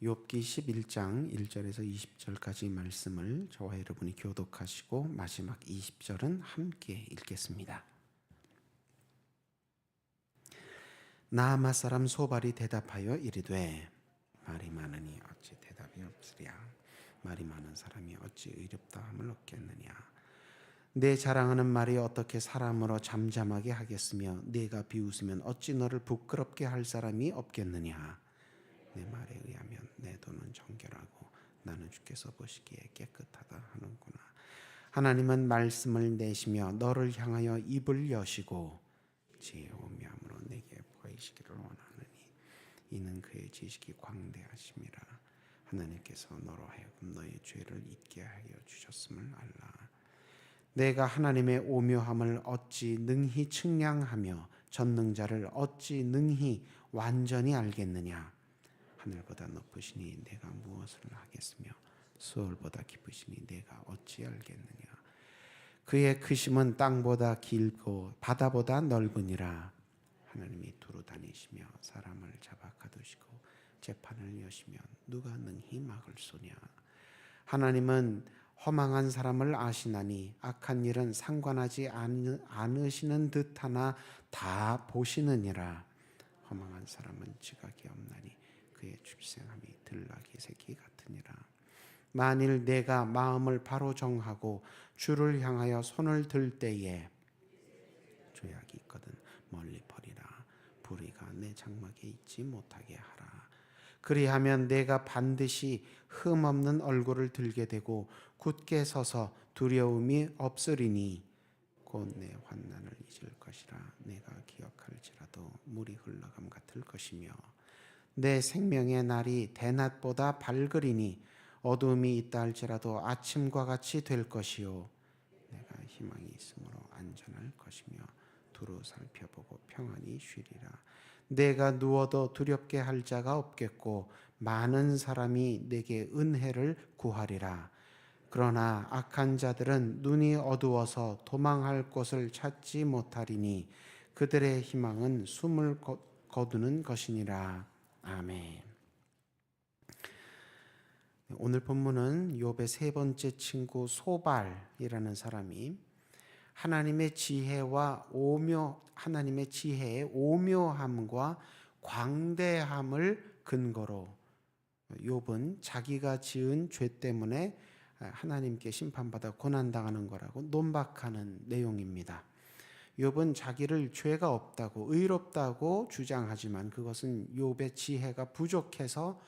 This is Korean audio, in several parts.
욥기 11장 1절에서 20절까지 말씀을 저와 여러분이 교독하시고 마지막 20절은 함께 읽겠습니다. 나아마 사람 소발이 대답하여 이르되 말이 많으니 어찌 대답이 없으랴. 말이 많은 사람이 어찌 의롭다함을 얻겠느냐. 내 자랑하는 말이 어떻게 사람으로 잠잠하게 하겠으며 네가 비웃으면 어찌 너를 부끄럽게 할 사람이 없겠느냐. 내 말에 의하면 내 돈은 정결하고 나는 주께서 보시기에 깨끗하다 하는구나. 하나님은 말씀을 내시며 너를 향하여 입을 여시고 지혜와 오묘함으로 내게 보이시기를 원하느니 이는 그의 지식이 광대하심이라. 하나님께서 너로 하여금 너의 죄를 잊게 하여 주셨음을 알라. 내가 하나님의 오묘함을 어찌 능히 측량하며 전능자를 어찌 능히 완전히 알겠느냐. 하늘보다 높으시니 내가 무엇을 하겠으며 수월보다 깊으시니 내가 어찌 알겠느냐. 그의 크심은 땅보다 길고 바다보다 넓으니라. 하나님이 두루 다니시며 사람을 잡아 가두시고 재판을 여시면 누가 능히 막을 소냐. 하나님은 허망한 사람을 아시나니 악한 일은 상관하지 않으시는 듯하나 다 보시느니라. 허망한 사람은 지각이 없나니 그의 출생함이 들나귀 새끼 같으니라. 만일 내가 마음을 바로 정하고 주를 향하여 손을 들 때에 죄악이 있거든 멀리 버리라. 불의가 내 장막에 있지 못하게 하라. 그리하면 내가 반드시 흠없는 얼굴을 들게 되고 굳게 서서 두려움이 없으리니 곧 내 환난을 잊을 것이라. 내가 기억할지라도 물이 흘러감 같을 것이며 내 생명의 날이 대낮보다 밝으리니 어두움이 있다 할지라도 아침과 같이 될 것이요. 내가 희망이 있으므로 안전할 것이며 두루 살펴보고 평안히 쉬리라. 내가 누워도 두렵게 할 자가 없겠고 많은 사람이 내게 은혜를 구하리라. 그러나 악한 자들은 눈이 어두워서 도망할 곳을 찾지 못하리니 그들의 희망은 숨을 거두는 것이니라. 아멘. 오늘 본문은 욥의 세 번째 친구 소발이라는 사람이 하나님의 지혜의 오묘함과 광대함을 근거로 욥은 자기가 지은 죄 때문에 하나님께 심판받아 고난당하는 거라고 논박하는 내용입니다. 욥은 자기를 죄가 없다고 의롭다고 주장하지만 그것은 욥의 지혜가 부족해서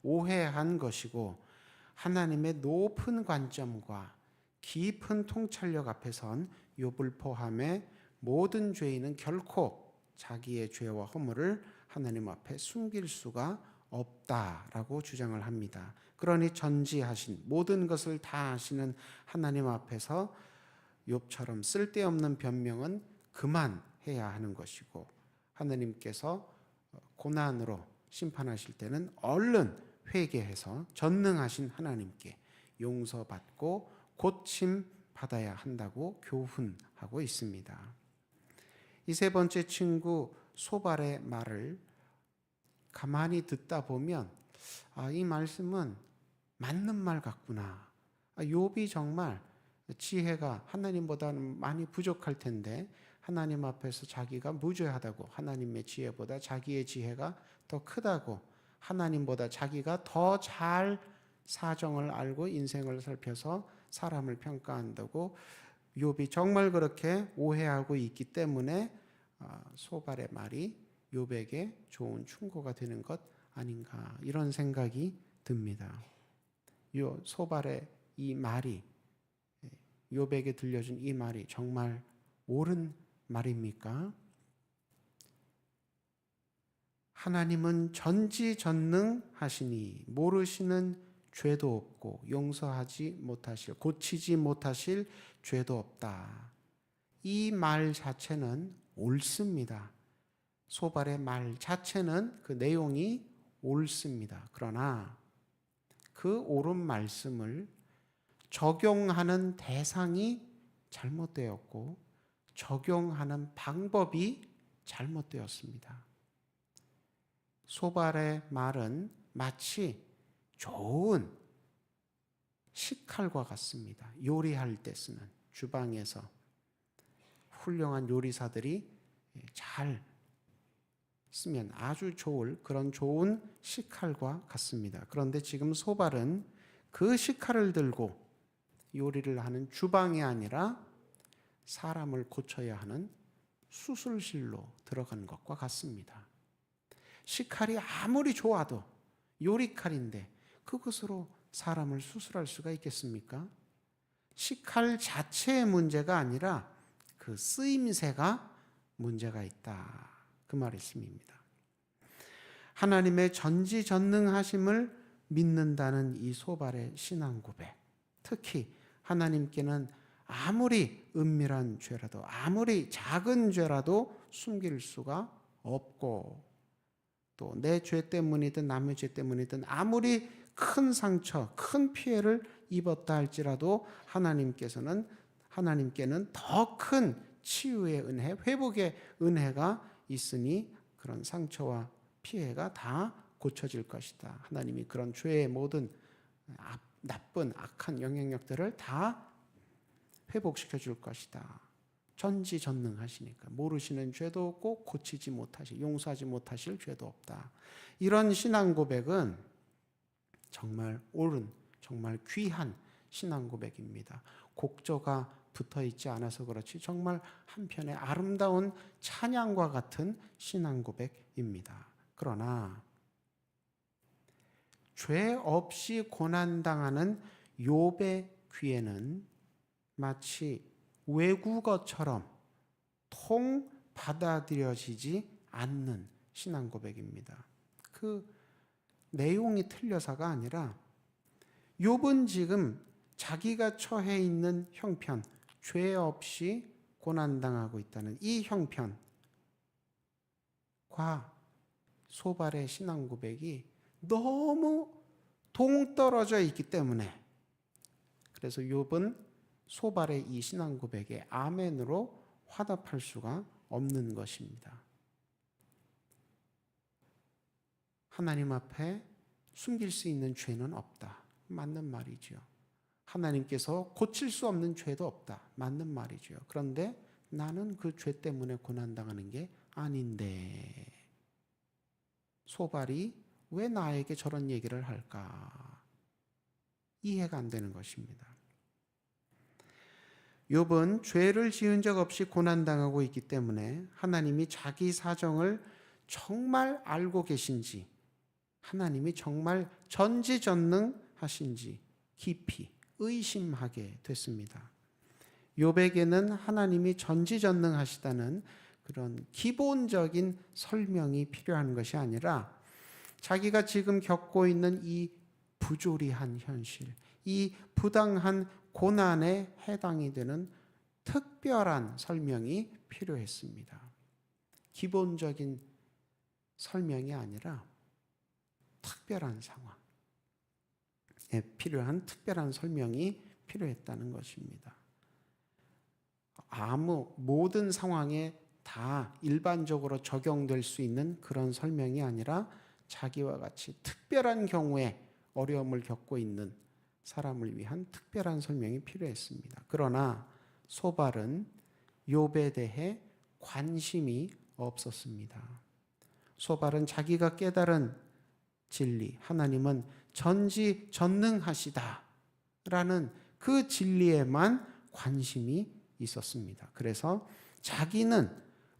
오해한 것이고 하나님의 높은 관점과 깊은 통찰력 앞에선 욥을 포함해 모든 죄인은 결코 자기의 죄와 허물을 하나님 앞에 숨길 수가 없다라고 주장을 합니다. 그러니 전지하신 모든 것을 다 아시는 하나님 앞에서 욥처럼 쓸데없는 변명은 그만해야 하는 것이고 하나님께서 고난으로 심판하실 때는 얼른 회개해서 전능하신 하나님께 용서받고 고침 받아야 한다고 교훈하고 있습니다. 이 세 번째 친구 소발의 말을 가만히 듣다 보면 이 말씀은 맞는 말 같구나. 욥이 정말 지혜가 하나님보다는 많이 부족할 텐데 하나님 앞에서 자기가 무죄하다고 하나님의 지혜보다 자기의 지혜가 더 크다고 하나님보다 자기가 더 잘 사정을 알고 인생을 살펴서 사람을 평가한다고 욥이 정말 그렇게 오해하고 있기 때문에 소발의 말이 욥에게 좋은 충고가 되는 것 아닌가 이런 생각이 듭니다. 소발의 이 말이 욥에게 들려준 이 말이 정말 옳은 말입니까? 하나님은 전지전능하시니 모르시는 죄도 없고 용서하지 못하실 고치지 못하실 죄도 없다. 이 말 자체는 옳습니다. 소발의 말 자체는 그 내용이 옳습니다. 그러나 그 옳은 말씀을 적용하는 대상이 잘못되었고 적용하는 방법이 잘못되었습니다. 소발의 말은 마치 좋은 식칼과 같습니다. 요리할 때 쓰는, 주방에서 훌륭한 요리사들이 잘 쓰면 아주 좋을 그런 좋은 식칼과 같습니다. 그런데 지금 소발은 그 식칼을 들고 요리를 하는 주방이 아니라 사람을 고쳐야 하는 수술실로 들어간 것과 같습니다. 식칼이 아무리 좋아도 요리칼인데 그것으로 사람을 수술할 수가 있겠습니까? 식칼 자체의 문제가 아니라 그 쓰임새가 문제가 있다. 그 말씀입니다. 하나님의 전지전능하심을 믿는다는 이 소발의 신앙 고백, 특히 하나님께는 아무리 은밀한 죄라도, 아무리 작은 죄라도 숨길 수가 없고, 또 내 죄 때문이든 남의 죄 때문이든 아무리 큰 상처, 큰 피해를 입었다 할지라도 하나님께는 더 큰 치유의 은혜, 회복의 은혜가 있으니 그런 상처와 피해가 다 고쳐질 것이다. 하나님이 그런 죄의 모든 나쁜 악한 영향력들을 다 회복시켜 줄 것이다. 전지전능하시니까 모르시는 죄도 없고 고치지 못하실, 용서하지 못하실 죄도 없다. 이런 신앙 고백은 정말 옳은, 정말 귀한 신앙 고백입니다. 곡조가 붙어 있지 않아서 그렇지 정말 한편의 아름다운 찬양과 같은 신앙 고백입니다. 그러나 죄 없이 고난당하는 욥의 귀에는 마치 외국어처럼 통 받아들여지지 않는 신앙 고백입니다. 그 내용이 틀려서가 아니라 욥은 지금 자기가 처해 있는 형편, 죄 없이 고난당하고 있다는 이 형편과 소발의 신앙 고백이 너무 동떨어져 있기 때문에, 그래서 욥은 소발의 이 신앙 고백에 아멘으로 화답할 수가 없는 것입니다. 하나님 앞에 숨길 수 있는 죄는 없다. 맞는 말이죠. 하나님께서 고칠 수 없는 죄도 없다. 맞는 말이죠. 그런데 나는 그 죄 때문에 고난당하는 게 아닌데 소발이 왜 나에게 저런 얘기를 할까? 이해가 안 되는 것입니다. 욥은 죄를 지은 적 없이 고난당하고 있기 때문에 하나님이 자기 사정을 정말 알고 계신지, 하나님이 정말 전지전능하신지 깊이 의심하게 됐습니다. 욥에게는 하나님이 전지전능하시다는 그런 기본적인 설명이 필요한 것이 아니라 자기가 지금 겪고 있는 이 부조리한 현실, 이 부당한 고난에 해당이 되는 특별한 설명이 필요했습니다. 기본적인 설명이 아니라 특별한 상황에 필요한 특별한 설명이 필요했다는 것입니다. 모든 상황에 다 일반적으로 적용될 수 있는 그런 설명이 아니라 자기와 같이 특별한 경우에 어려움을 겪고 있는 사람을 위한 특별한 설명이 필요했습니다. 그러나 소발은 욥에 대해 관심이 없었습니다. 소발은 자기가 깨달은 진리, 하나님은 전지전능하시다라는 그 진리에만 관심이 있었습니다. 그래서 자기는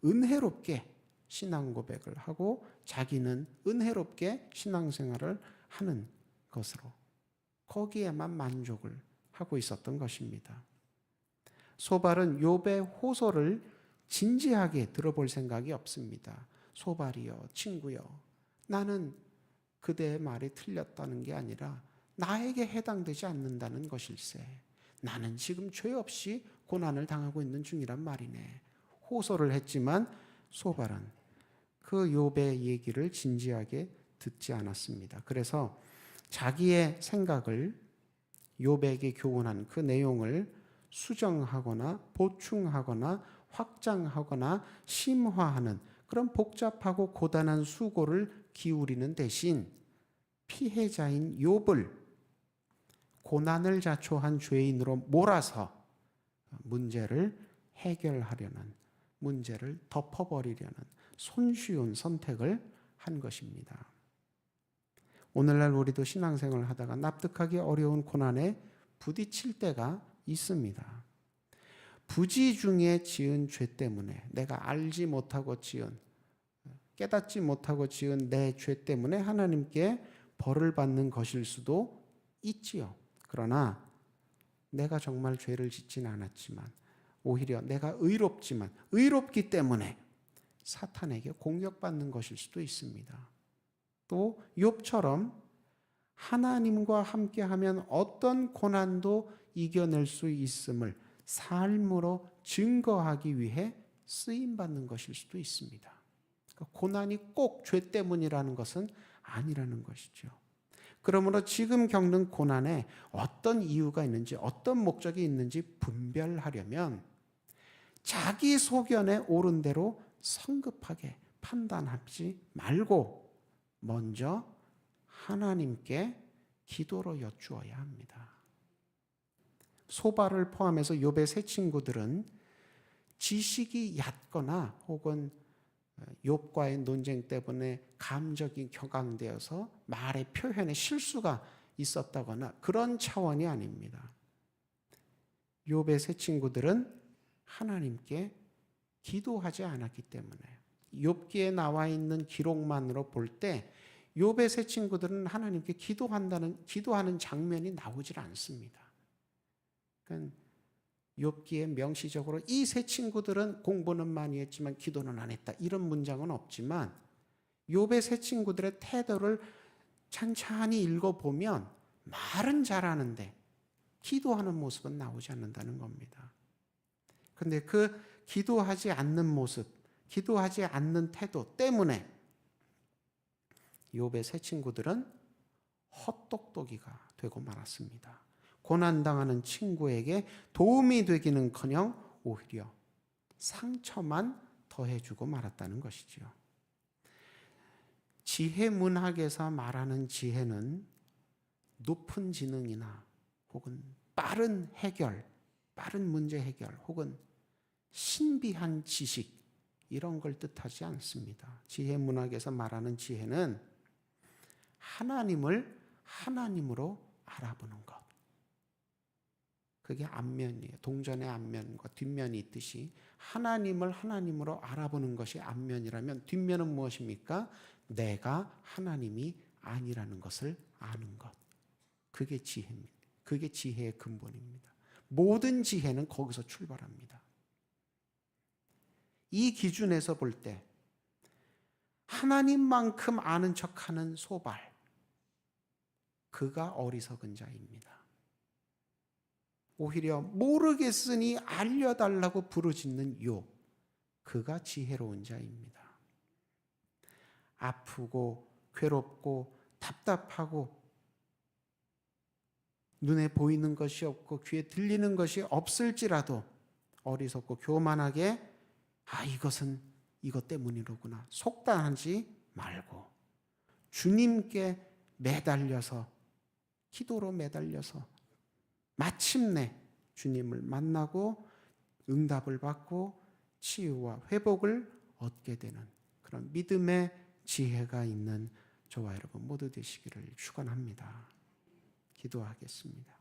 은혜롭게 신앙 고백을 하고 자기는 은혜롭게 신앙생활을 하는 것으로 거기에만 만족을 하고 있었던 것입니다. 소발은 욥의 호소를 진지하게 들어볼 생각이 없습니다. 소발이여, 친구여, 나는 그대의 말이 틀렸다는 게 아니라 나에게 해당되지 않는다는 것일세. 나는 지금 죄 없이 고난을 당하고 있는 중이란 말이네. 호소를 했지만 소발은 그 욥의 얘기를 진지하게 듣지 않았습니다. 그래서 자기의 생각을 욥에게 교훈한 그 내용을 수정하거나 보충하거나 확장하거나 심화하는 그런 복잡하고 고단한 수고를 기울이는 대신 피해자인 욥을 고난을 자초한 죄인으로 몰아서 문제를 해결하려는, 문제를 덮어버리려는 손쉬운 선택을 한 것입니다. 오늘날 우리도 신앙생활을 하다가 납득하기 어려운 고난에 부딪힐 때가 있습니다. 부지 중에 지은 죄 때문에, 내가 알지 못하고 지은, 깨닫지 못하고 지은 내 죄 때문에 하나님께 벌을 받는 것일 수도 있지요. 그러나 내가 정말 죄를 짓진 않았지만, 오히려 내가 의롭지만 의롭기 때문에 사탄에게 공격받는 것일 수도 있습니다. 또 욥처럼 하나님과 함께하면 어떤 고난도 이겨낼 수 있음을 삶으로 증거하기 위해 쓰임받는 것일 수도 있습니다. 그러니까 고난이 꼭 죄 때문이라는 것은 아니라는 것이죠. 그러므로 지금 겪는 고난에 어떤 이유가 있는지, 어떤 목적이 있는지 분별하려면 자기 소견에 옳은 대로 성급하게 판단하지 말고 먼저 하나님께 기도로 여쭈어야 합니다. 소바를 포함해서 욥의 세 친구들은 지식이 얕거나 혹은 욥과의 논쟁 때문에 감정이 격앙되어서 말의 표현에 실수가 있었다거나 그런 차원이 아닙니다. 욥의 세 친구들은 하나님께 기도하지 않았기 때문에, 욥기에 나와 있는 기록만으로 볼 때 욥의 세 친구들은 하나님께 기도하는 장면이 나오질 않습니다. 그러니까 욥기에 명시적으로 이 세 친구들은 공부는 많이 했지만 기도는 안 했다, 이런 문장은 없지만 욥의 세 친구들의 태도를 찬찬히 읽어보면 말은 잘하는데 기도하는 모습은 나오지 않는다는 겁니다. 그런데 그 기도하지 않는 모습, 기도하지 않는 태도 때문에 욥의 세 친구들은 헛똑똑이가 되고 말았습니다. 고난당하는 친구에게 도움이 되기는커녕 오히려 상처만 더해주고 말았다는 것이지요. 지혜 문학에서 말하는 지혜는 높은 지능이나 혹은 빠른 해결, 빠른 문제 해결, 혹은 신비한 지식, 이런 걸 뜻하지 않습니다. 지혜 문학에서 말하는 지혜는 하나님을 하나님으로 알아보는 것. 그게 앞면이에요. 동전의 앞면과 뒷면이 있듯이 하나님을 하나님으로 알아보는 것이 앞면이라면 뒷면은 무엇입니까? 내가 하나님이 아니라는 것을 아는 것. 그게 지혜입니다. 그게 지혜의 근본입니다. 모든 지혜는 거기서 출발합니다. 이 기준에서 볼 때 하나님만큼 아는 척하는 소발, 그가 어리석은 자입니다. 오히려 모르겠으니 알려달라고 부르짖는 욥, 그가 지혜로운 자입니다. 아프고 괴롭고 답답하고 눈에 보이는 것이 없고 귀에 들리는 것이 없을지라도 어리석고 교만하게 이것은 이것 때문이로구나 속단하지 말고 주님께 매달려서, 기도로 매달려서 마침내 주님을 만나고 응답을 받고 치유와 회복을 얻게 되는 그런 믿음의 지혜가 있는 저와 여러분 모두 되시기를 축원합니다. 기도하겠습니다.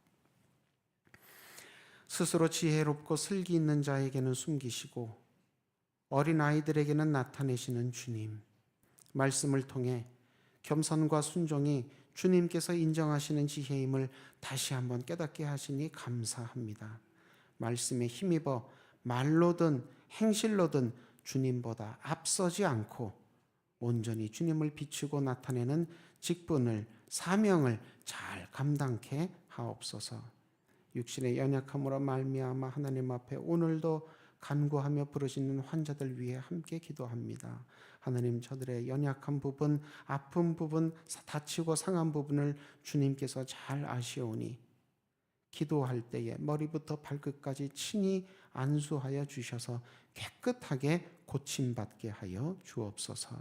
스스로 지혜롭고 슬기 있는 자에게는 숨기시고 어린아이들에게는 나타내시는 주님, 말씀을 통해 겸손과 순종이 주님께서 인정하시는 지혜임을 다시 한번 깨닫게 하시니 감사합니다. 말씀에 힘입어 말로든 행실로든 주님보다 앞서지 않고 온전히 주님을 비추고 나타내는 직분을, 사명을 잘 감당케 하옵소서. 육신의 연약함으로 말미암아 하나님 앞에 오늘도 간구하며 부르짖는 환자들 위해 함께 기도합니다. 하나님, 저들의 연약한 부분, 아픈 부분, 다치고 상한 부분을 주님께서 잘 아시오니 기도할 때에 머리부터 발끝까지 친히 안수하여 주셔서 깨끗하게 고침받게 하여 주옵소서.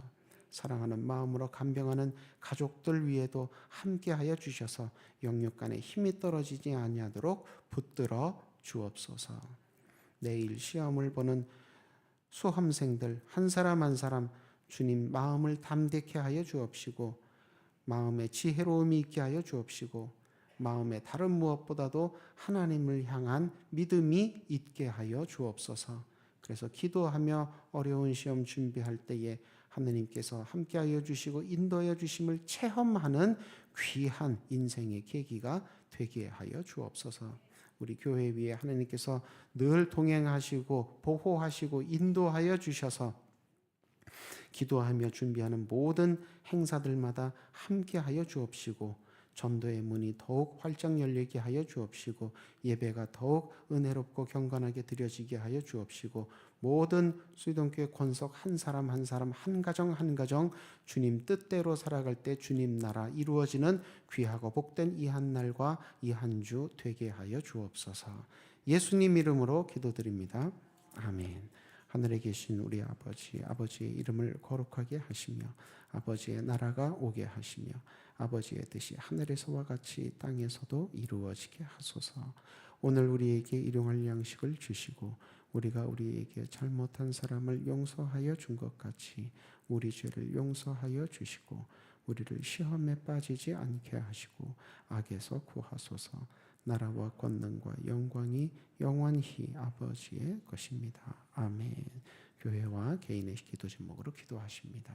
사랑하는 마음으로 간병하는 가족들 위에도 함께하여 주셔서 영육간에 힘이 떨어지지 아니하도록 붙들어 주옵소서. 내일 시험을 보는 수험생들 한 사람 한 사람 주님 마음을 담대케 하여 주옵시고 마음에 지혜로움이 있게 하여 주옵시고 마음에 다른 무엇보다도 하나님을 향한 믿음이 있게 하여 주옵소서. 그래서 기도하며 어려운 시험 준비할 때에 하나님께서 함께하여 주시고 인도하여 주심을 체험하는 귀한 인생의 계기가 되게 하여 주옵소서. 우리 교회 위에 하나님께서 늘 동행하시고 보호하시고 인도하여 주셔서 기도하며 준비하는 모든 행사들마다 함께하여 주옵시고 전도의 문이 더욱 활짝 열리게 하여 주옵시고 예배가 더욱 은혜롭고 경건하게 드려지게 하여 주옵시고 모든 수의동교회 권속 한 사람 한 사람 한 가정 한 가정 주님 뜻대로 살아갈 때 주님 나라 이루어지는 귀하고 복된 이 한 날과 이 한 주 되게 하여 주옵소서. 예수님 이름으로 기도드립니다. 아멘. 하늘에 계신 우리 아버지, 아버지의 이름을 거룩하게 하시며 아버지의 나라가 오게 하시며 아버지의 뜻이 하늘에서와 같이 땅에서도 이루어지게 하소서. 오늘 우리에게 일용할 양식을 주시고 우리가 우리에게 잘못한 사람을 용서하여 준 것 같이 우리 죄를 용서하여 주시고 우리를 시험에 빠지지 않게 하시고 악에서 구하소서. 나라와 권능과 영광이 영원히 아버지의 것입니다. 아멘. 교회와 개인의 기도 제목으로 기도하십니다.